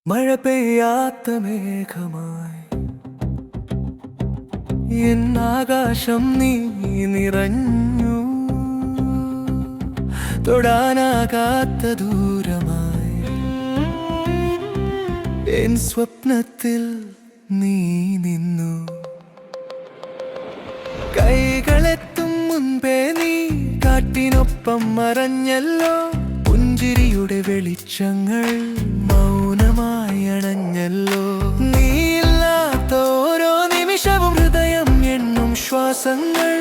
മഴ പെയ്യാത്ത മേഘമായി എന്നാകാശം നീ നിറഞ്ഞു. തൊടാനാകാത്ത ദൂരമായി എൻ സ്വപ്നത്തിൽ നീ നിന്നു. കൈകളെത്തും മുൻപേ നീ കാറ്റിനൊപ്പം മറഞ്ഞല്ലോ. പുഞ്ചിരിയുടെ വെളിച്ചങ്ങൾ മൗനമായി അണഞ്ഞല്ലോ. നീയില്ലാത്ത ഓരോ നിമിഷവും ഹൃദയം എണ്ണും ശ്വാസങ്ങൾ.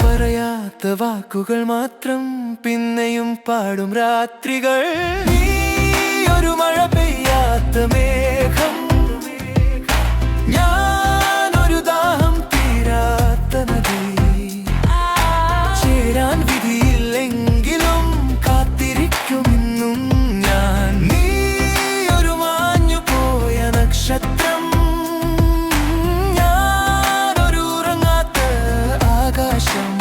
പറയാത്ത വാക്കുകൾ മാത്രം പിന്നെയും പാടും രാത്രികൾ. നീ ഒരു മഴ പെയ്യാത്ത മേഘം, ഞാനൊരു ദാഹം തീരാത്ത നദി. ചേരാൻ വിധിയില്ലെങ്കിലും കാത്തിരിക്കുമെന്നും ഞാൻ. നീ ഒരു മാഞ്ഞു പോയ നക്ഷത്രം, ഞാനൊരു ഉറങ്ങാത്ത ആകാശം.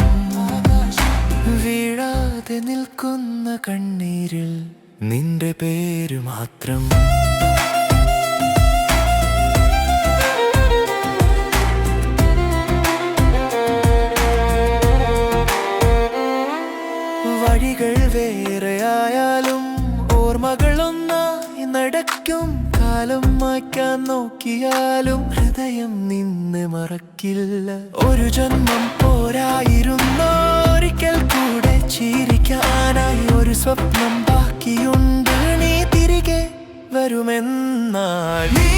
വീഴാതെ നിൽക്കുന്ന കണ്ണീരിൽ നിന്റെ പേര് മാത്രം. വഴികൾ വേറെയായാലും ഓർമ്മകളൊന്നായി നടക്കും. കാലം മായ്ക്കാൻ നോക്കിയാലും ഹൃദയം നിന്നെ മറക്കില്ല. ഒരു ജന്മം പോരായിരുന്നോ ഒരിക്കൽ കൂടെ ചിരിക്കാനായി. ഒരു സ്വപ്നം ബാക്കിയുണ്ട്, നീ തിരികെ വരുമെന്നാൽ. നീ